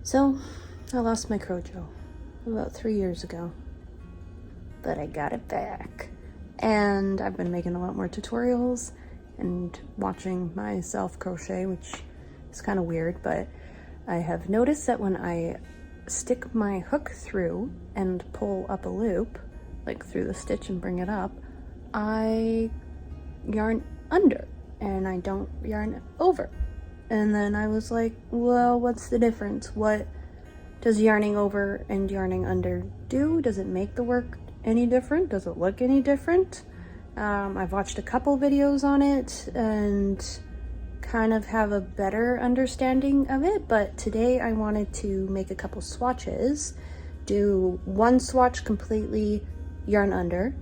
So, I lost my Crojo about 3 years ago, but I got it back. And I've been making a lot more tutorials and watching myself crochet, which is kind of weird, but I have noticed that when I stick my hook through and pull up a loop, like through the stitch and bring it up, I yarn under and I don't yarn over. And then I was like, well, what's the difference? What does yarning over and yarning under do? Does it make the work any different? Does it look any different? I've watched a couple videos on it and kind of have a better understanding of it, but today I wanted to make a couple swatches. Do one swatch completely yarn under,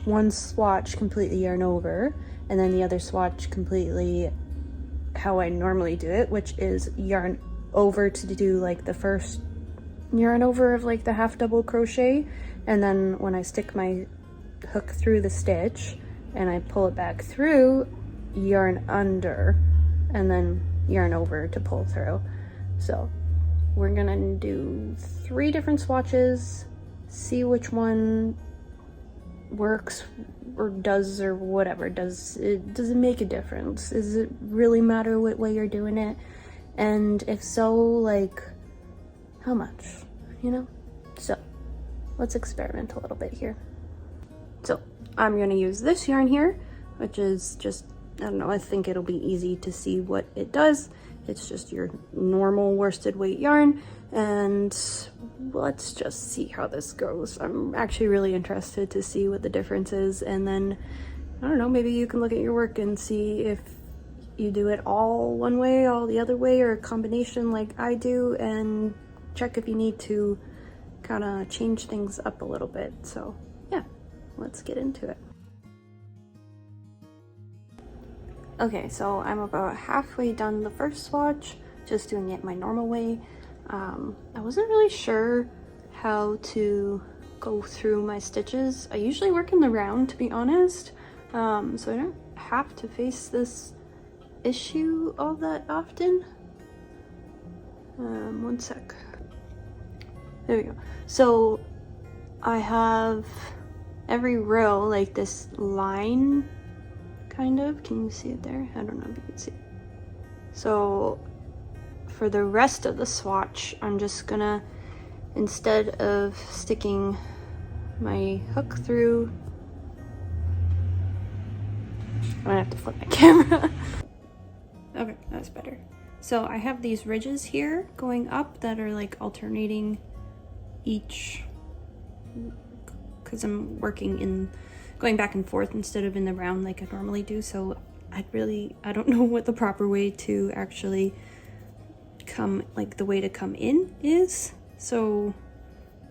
one swatch completely yarn over, and then the other swatch completely how I normally do it, which is yarn over to do like the first yarn over of like the half double crochet, and then when I stick my hook through the stitch and I pull it back through, yarn under and then yarn over to pull through. So we're gonna do 3 different swatches, see which one works or does or whatever. Does it make a difference? Does it really matter what way you're doing it? And if so, like how much, you know? So let's experiment a little bit here. So I'm gonna use this yarn here, which is just, I don't know, I think it'll be easy to see what it does. It's just your normal worsted weight yarn, and let's just see how this goes. I'm actually really interested to see what the difference is, and then, I don't know, maybe you can look at your work and see if you do it all one way, all the other way, or a combination like I do, and check if you need to kind of change things up a little bit. So yeah, let's get into it. Okay, so I'm about halfway done the first swatch, just doing it my normal way. I wasn't really sure how to go through my stitches. I usually work in the round, to be honest, so I don't have to face this issue all that often. One sec. There we go. So I have every row like this line, kind of. Can you see it there? I don't know if you can see it. So for the rest of the swatch, I'm just gonna, instead of sticking my hook through, I'm gonna have to flip my camera. Okay, that's better. So I have these ridges here going up that are like alternating each, because I'm working in going back and forth instead of in the round like I normally do. So I don't know what the proper way to actually come, like the way to come in is. So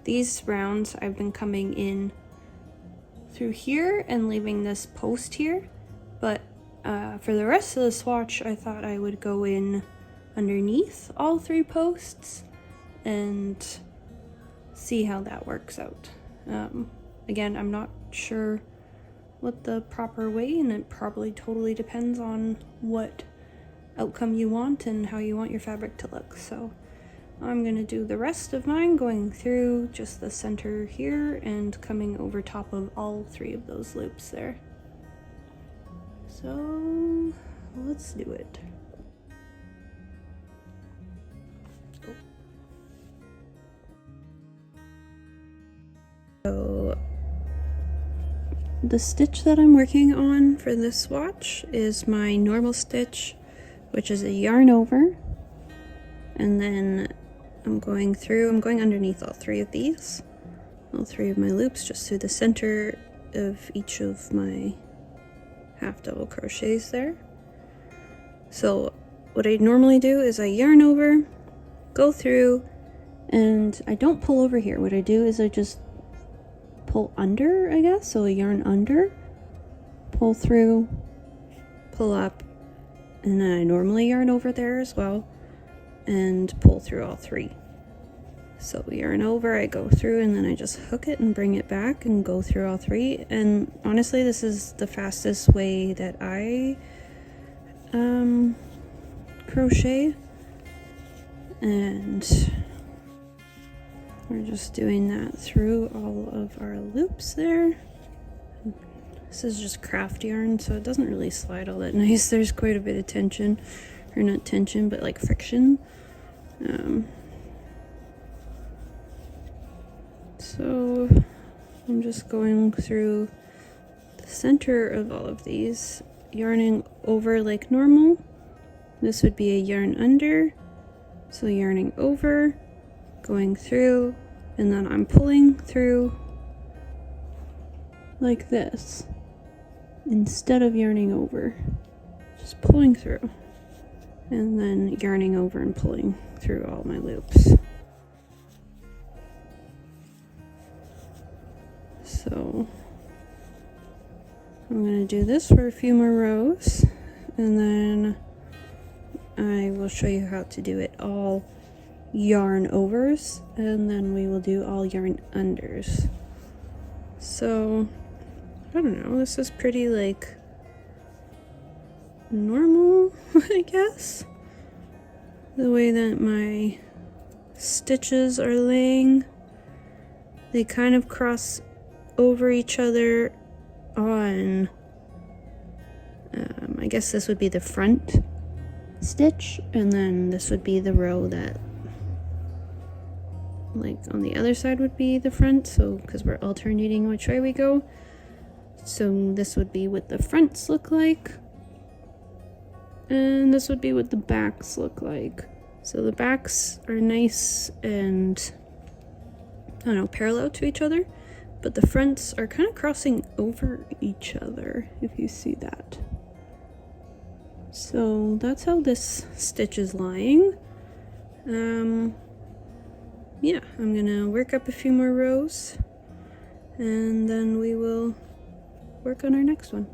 these rounds I've been coming in through here and leaving this post here, but for the rest of the swatch I thought I would go in underneath all 3 posts and see how that works out. Again, I'm not sure what the proper way, and it probably totally depends on what outcome you want and how you want your fabric to look. So I'm gonna do the rest of mine going through just the center here and coming over top of all 3 of those loops there. So let's do it. So the stitch that I'm working on for this swatch is my normal stitch, which is a yarn over, and then I'm going underneath all 3 of these, all 3 of my loops, just through the center of each of my half double crochets there. So what I normally do is I yarn over, go through, and I don't pull over here. What I do is I just pull under, I guess. So I yarn under, pull through, pull up, and then I normally yarn over there as well and pull through all 3. So yarn over, I go through, and then I just hook it and bring it back and go through all 3. And honestly, this is the fastest way that I crochet, and we're just doing that through all of our loops there. This is just craft yarn, so it doesn't really slide all that nice. There's quite a bit of tension, or not tension, but like friction. So I'm just going through the center of all of these, yarning over like normal. This would be a yarn under, so yarning over, going through, and then I'm pulling through like this instead of yarning over, just pulling through, and then yarning over and pulling through all my loops. So I'm going to do this for a few more rows, and then I will show you how to do it all yarn overs, and then we will do all yarn unders. So I don't know, this is pretty like normal, I guess, the way that my stitches are laying. They kind of cross over each other on, I guess this would be the front stitch, and then this would be the row that, like, on the other side would be the front, so because we're alternating which way we go. So this would be what the fronts look like, and this would be what the backs look like. So the backs are nice and, I don't know, parallel to each other, but the fronts are kind of crossing over each other, if you see that. So that's how this stitch is lying. Yeah, I'm gonna work up a few more rows, and then we will work on our next one.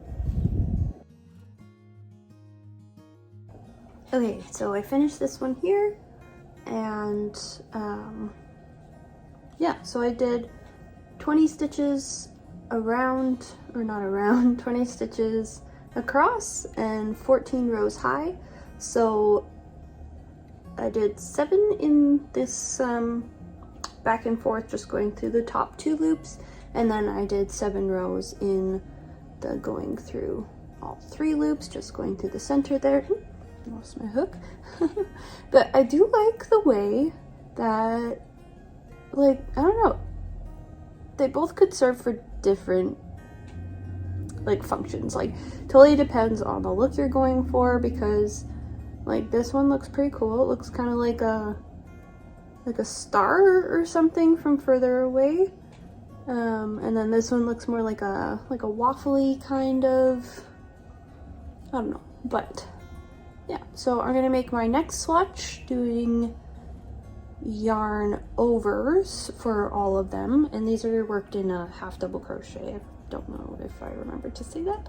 Okay, so I finished this one here, and yeah, so I did 20 stitches around, or not around, 20 stitches across and 14 rows high. So I did 7 in this back and forth, just going through the top 2 loops, and then I did 7 rows in the going through all 3 loops, just going through the center there. Ooh, lost my hook. But I do like the way that, like, I don't know, they both could serve for different like functions. Like, totally depends on the look you're going for, because like this one looks pretty cool. It looks kind of like a star or something from further away, and then this one looks more like a waffly kind of, I don't know. But yeah, so I'm gonna make my next swatch doing yarn overs for all of them, and these are worked in a half double crochet. I don't know if I remember to say that.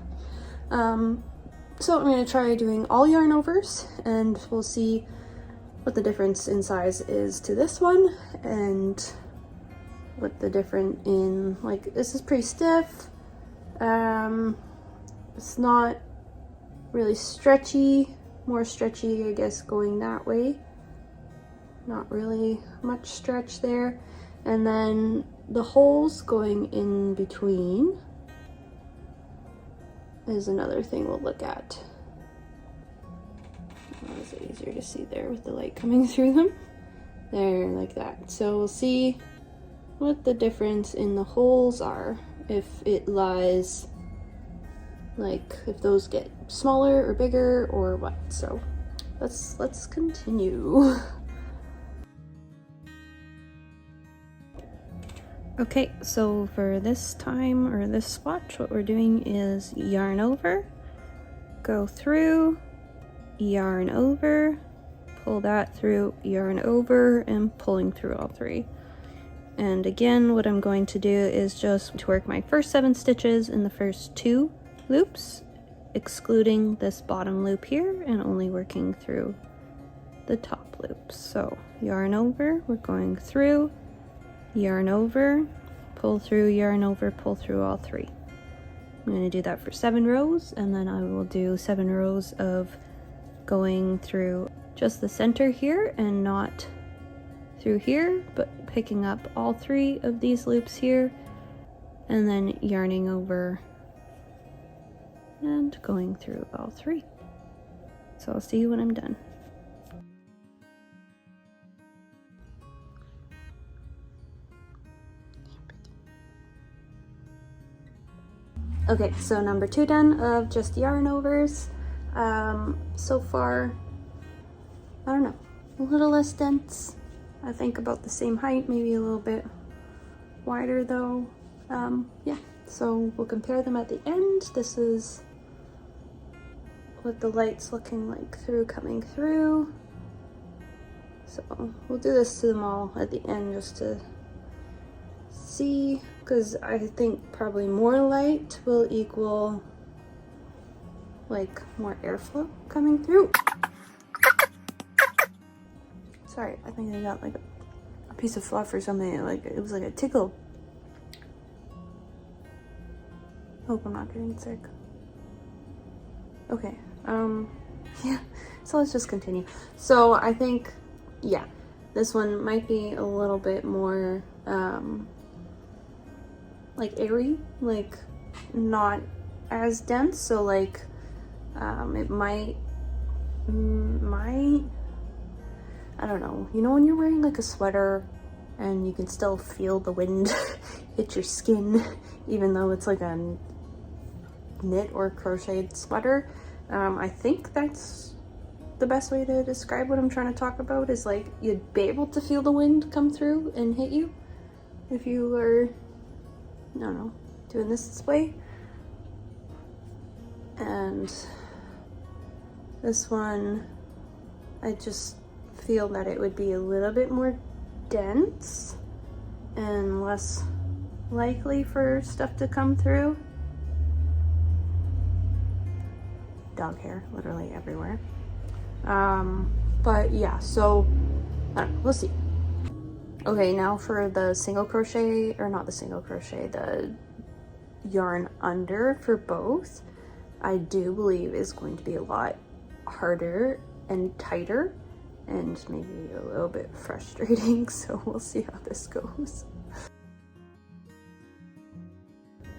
So I'm going to try doing all yarn overs, and we'll see what the difference in size is to this one, and what the difference in, like, this is pretty stiff. It's not really stretchy, more stretchy, I guess, going that way. Not really much stretch there. And then the holes going in between is another thing we'll look at. Oh, is it easier to see there with the light coming through them? There, like that. So we'll see what the difference in the holes are, if it lies, like, if those get smaller or bigger or what. So let's continue. Okay, so for this time, or this swatch, what we're doing is yarn over, go through, yarn over, pull that through, yarn over, and pulling through all 3. And again, what I'm going to do is just to work my first 7 stitches in the first 2 loops, excluding this bottom loop here, and only working through the top loops. So yarn over, we're going through, yarn over, pull through, yarn over, pull through all 3. I'm going to do that for 7 rows, and then I will do 7 rows of going through just the center here and not through here, but picking up all 3 of these loops here, and then yarning over and going through all 3. So I'll see you when I'm done. Okay, so number 2 done of just yarn overs. So far, I don't know, a little less dense. I think about the same height, maybe a little bit wider though. Yeah, so we'll compare them at the end. This is what the light's looking like coming through. So we'll do this to them all at the end just to see, because I think probably more light will equal like more airflow coming through. Sorry, I think I got like a piece of fluff or something, like it was like a tickle. Hope I'm not getting sick. Okay, yeah, so let's just continue. So I think, yeah, this one might be a little bit more like airy, like not as dense, so like it might I don't know, you know when you're wearing like a sweater and you can still feel the wind hit your skin even though it's like a knit or crocheted sweater? I think that's the best way to describe what I'm trying to talk about, is like you'd be able to feel the wind come through and hit you if you were, I don't know, doing this way. And this one, I just feel that it would be a little bit more dense and less likely for stuff to come through. Dog hair literally everywhere. But yeah, so I don't know, we'll see. Okay, now for the single crochet, or not the single crochet, the yarn under for both, I do believe is going to be a lot harder and tighter and maybe a little bit frustrating, so we'll see how this goes.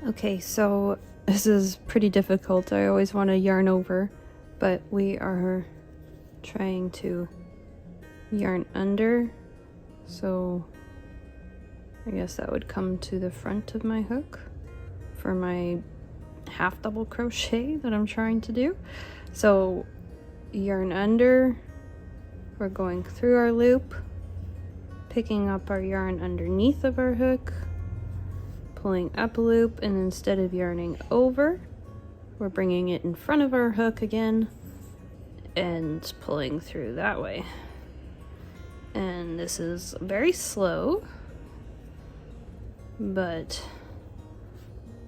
Okay, so this is pretty difficult. I always want to yarn over, but we are trying to yarn under, so I guess that would come to the front of my hook for my half double crochet that I'm trying to do. So yarn under, we're going through our loop, picking up our yarn underneath of our hook, pulling up a loop, and instead of yarning over, we're bringing it in front of our hook again and pulling through that way. And this is very slow, but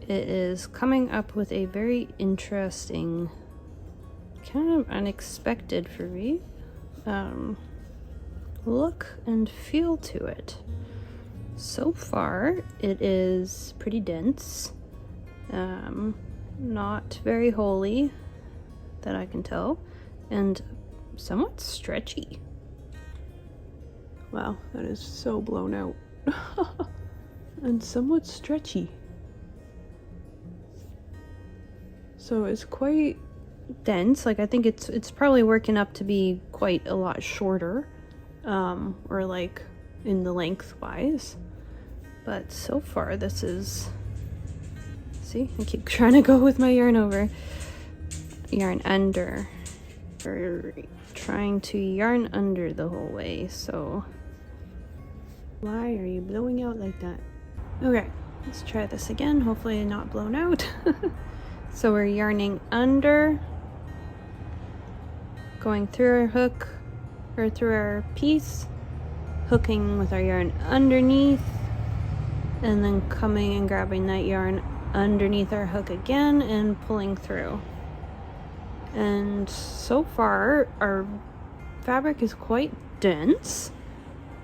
it is coming up with a very interesting, kind of unexpected for me, look and feel to it. So far, it is pretty dense, not very holy that I can tell, and somewhat stretchy. Wow, that is so blown out. And somewhat stretchy. So it's quite dense. Like, I think it's probably working up to be quite a lot shorter, or like in the lengthwise. But so far this is, see, I keep trying to go with my yarn over. Yarn under. We're trying to yarn under the whole way, so why are you blowing out like that? Okay, let's try this again, hopefully not blown out. So we're yarning under, going through our hook, or through our piece, hooking with our yarn underneath, and then coming and grabbing that yarn underneath our hook again and pulling through. And so far our fabric is quite dense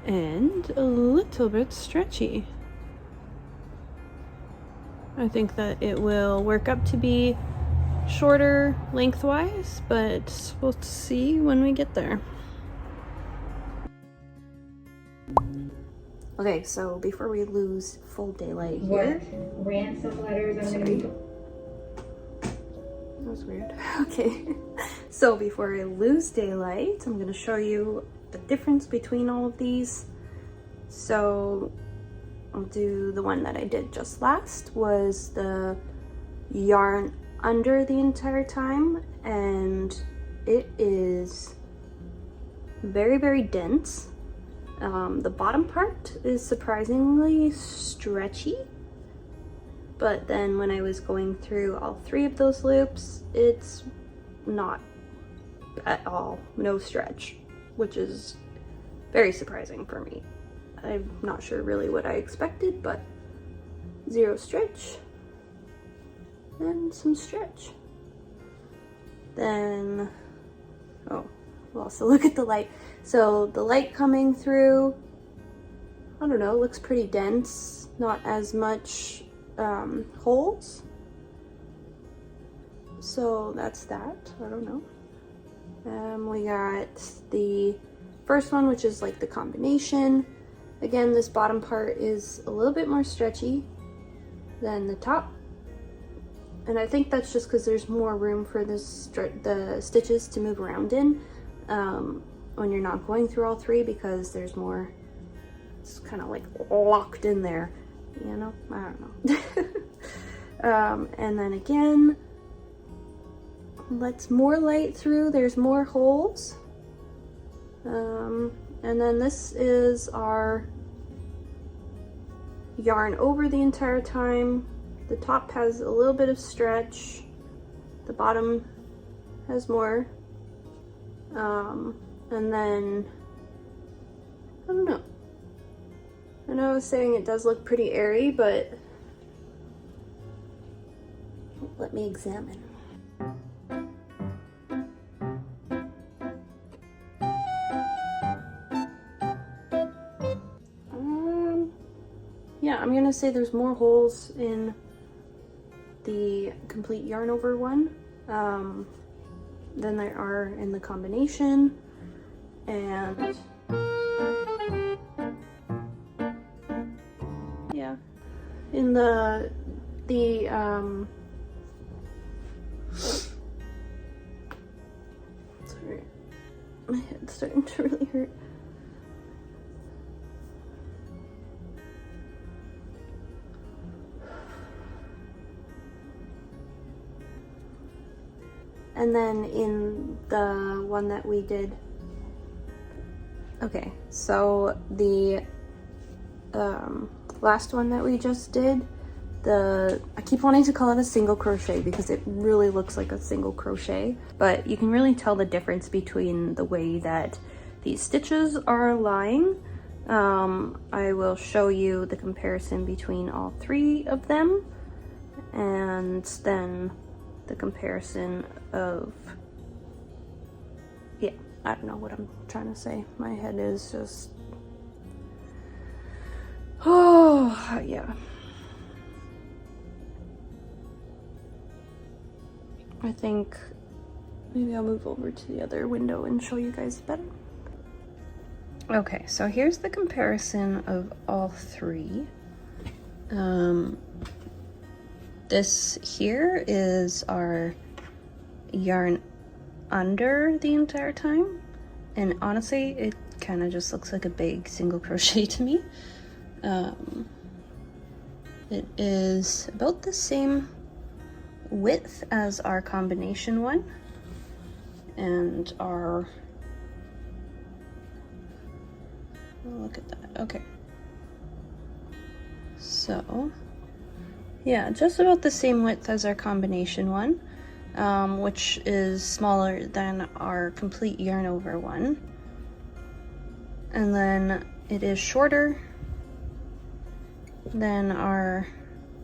and a little bit stretchy. I think that it will work up to be shorter lengthwise, but we'll see when we get there. Okay, so before we lose full daylight here. What ransom letters I'm gonna be... That was weird. Okay, so before I lose daylight, I'm gonna show you the difference between all of these. So I'll do the one that I did just last, was the yarn under the entire time, and it is very, very dense. The bottom part is surprisingly stretchy, but then when I was going through all 3 of those loops, it's not at all, no stretch, which is very surprising for me. I'm not sure really what I expected, but 0 stretch and some stretch. Then, oh, we'll also look at the light. So the light coming through, I don't know, looks pretty dense, not as much holes. So that's that, I don't know. We got the first one, which is like the combination. Again, this bottom part is a little bit more stretchy than the top. And I think that's just because there's more room for the stitches to move around in when you're not going through all 3, because there's more, it's kind of like locked in there, you know? I don't know. And then again, lets more light through, there's more holes. And then this is our yarn over the entire time. The top has a little bit of stretch, the bottom has more, and then, I don't know. I know I was saying it does look pretty airy, but let me examine. Yeah, I'm gonna say there's more holes in the complete yarn over one than there are in the combination, and yeah, in the sorry, my head's starting to really hurt. And then in the one that we did, okay, so the last one that we just did, I keep wanting to call it a single crochet because it really looks like a single crochet, but you can really tell the difference between the way that these stitches are lying. I will show you the comparison between all 3 of them, and then the comparison of, yeah, I don't know what I'm trying to say. My head is just, oh, yeah. I think maybe I'll move over to the other window and show you guys better. Okay, so here's the comparison of all 3. This here is our yarn under the entire time, and honestly it kind of just looks like a big single crochet to me. It is about the same width as our combination one, and our, oh, look at that. Okay, so yeah, just about the same width as our combination one, which is smaller than our complete yarn over one. And then it is shorter than our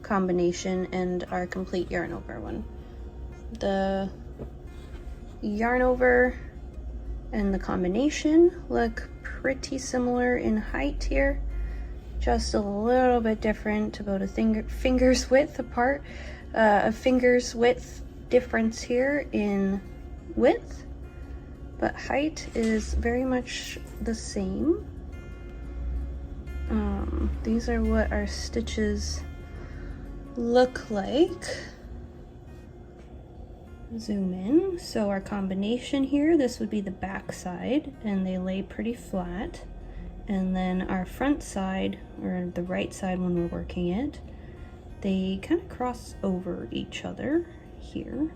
combination and our complete yarn over one. The yarn over and the combination look pretty similar in height here. Just a little bit different, about a finger's width apart, a finger's width difference here in width, but height is very much the same. These are what our stitches look like. Zoom in. So our combination here, this would be the back side, and they lay pretty flat. And then our front side, or the right side when we're working it, they kind of cross over each other here.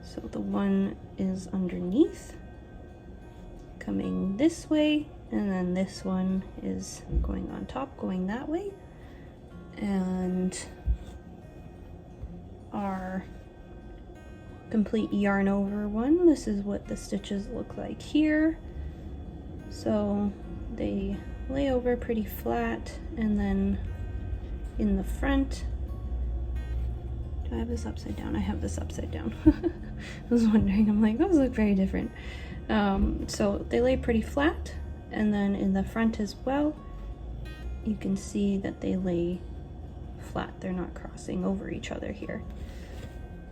So the one is underneath, coming this way, and then this one is going on top, going that way. And our complete yarn over one, this is what the stitches look like here. So they lay over pretty flat, and then in the front, do I have this upside down? I have this upside down. I was wondering, I'm like, those look very different. So they lay pretty flat, and then in the front as well, you can see that they lay flat. They're not crossing over each other here.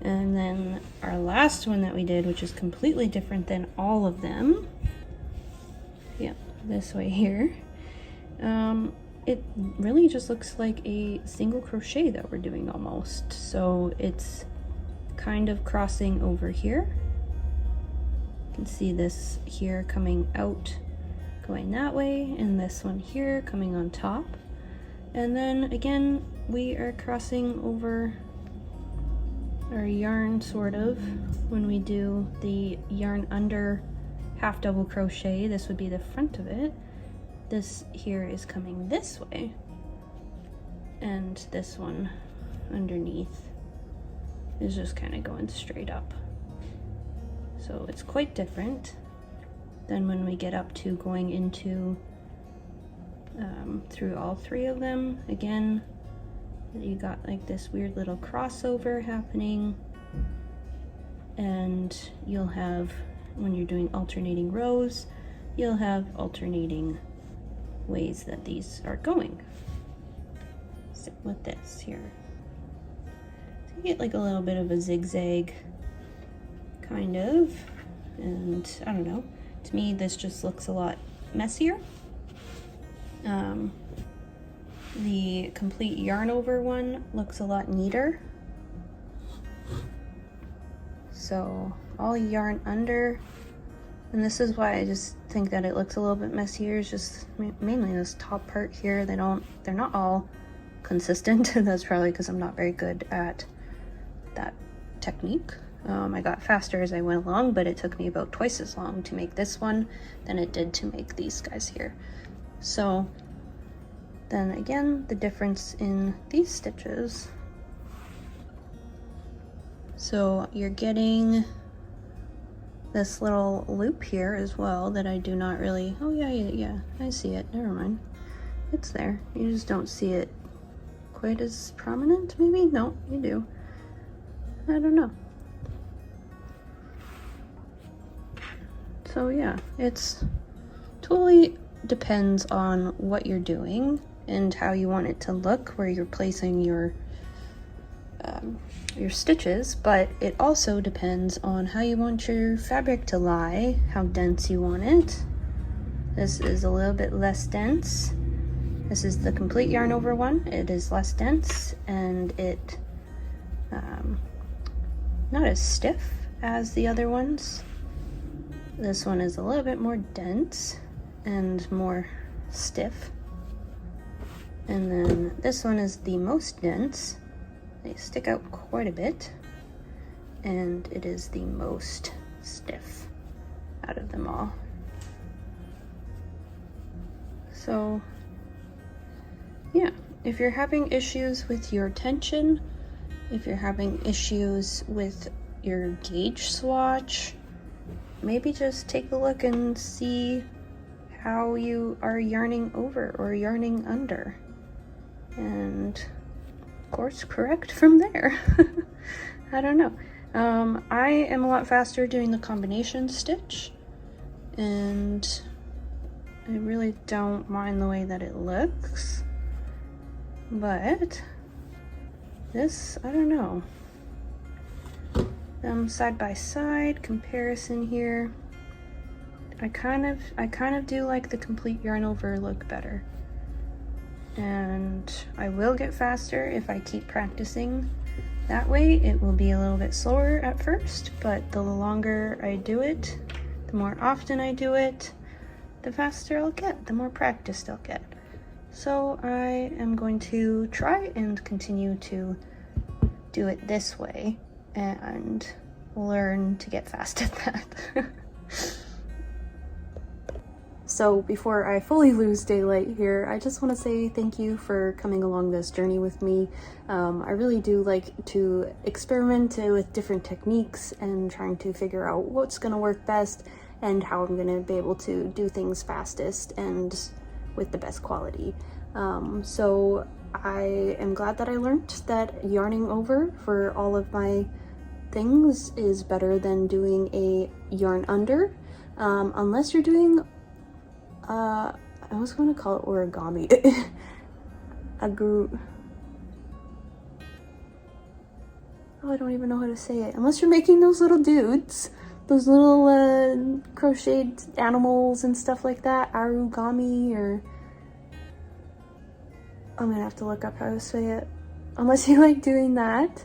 And then our last one that we did, which is completely different than all of them, yeah, this way here, it really just looks like a single crochet that we're doing almost. So it's kind of crossing over here. You can see this here coming out, going that way, and this one here coming on top. And then again, we are crossing over our yarn sort of when we do the yarn under half double crochet. This would be the front of it. This here is coming this way, and this one underneath is just kind of going straight up. So it's quite different than when we get up to going into through all three of them. Again, you got like this weird little crossover happening, and you'll have, when you're doing alternating rows, you'll have alternating ways that these are going. Sit with this here. So you get like a little bit of a zigzag kind of, and I don't know, to me this just looks a lot messier. The complete yarn over one looks a lot neater. So all yarn under, and this is why I just think that it looks a little bit messier, is just mainly this top part here. They're not all consistent. That's probably because I'm not very good at that technique. I got faster as I went along, but it took me about twice as long to make this one than it did to make these guys here. So then again, the difference in these stitches. So you're getting this little loop here as well that I do not really, oh yeah, I see it, never mind. It's there, you just don't see it quite as prominent, maybe? No, you do. I don't know. So yeah, it's totally depends on what you're doing and how you want it to look, where you're placing your stitches, but it also depends on how you want your fabric to lie, how dense you want it. This is a little bit less dense. This is the complete yarn over one. It is less dense, and it not as stiff as the other ones. This one is a little bit more dense and more stiff. And then this one is the most dense. They stick out quite a bit, and it is the most stiff out of them all. So yeah, if you're having issues with your tension, if you're having issues with your gauge swatch, maybe just take a look and see how you are yarning over or yarning under, and course correct from there. I don't know. I am a lot faster doing the combination stitch, and I really don't mind the way that it looks, but this, I don't know. Side by side comparison here, I kind of do like the complete yarn over look better. and I will get faster if I keep practicing that way. It will be a little bit slower at first, but the longer I do it, the more often I do it, the faster I'll get, the more practiced I'll get. So I am going to try and continue to do it this way and learn to get fast at that. So before I fully lose daylight here, I just want to say thank you for coming along this journey with me. I really do like to experiment with different techniques and trying to figure out what's going to work best and how I'm going to be able to do things fastest and with the best quality. So I am glad that I learned that yarning over for all of my things is better than doing a yarn under, unless you're doing I was going to call it origami. Oh, I don't even know how to say it. Unless you're making those little dudes, those little crocheted animals and stuff like that, arugami, or I'm gonna have to look up how to say it. Unless you like doing that,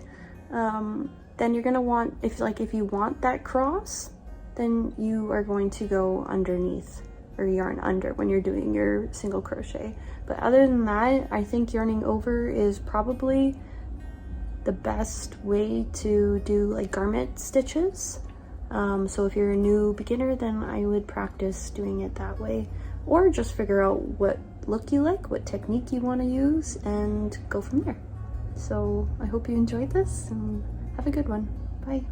then you're gonna want, if you want that cross, then you are going to go underneath or yarn under when you're doing your single crochet. But other than that, I think yarning over is probably the best way to do like garment stitches. So if you're a new beginner, then I would practice doing it that way, or just figure out what look you like, what technique you want to use, and go from there. So I hope you enjoyed this and have a good one. Bye.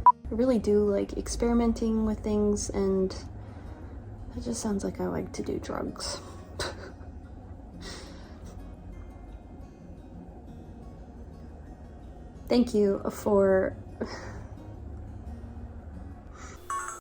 I really do like experimenting with things, and it just sounds like I like to do drugs. Thank you for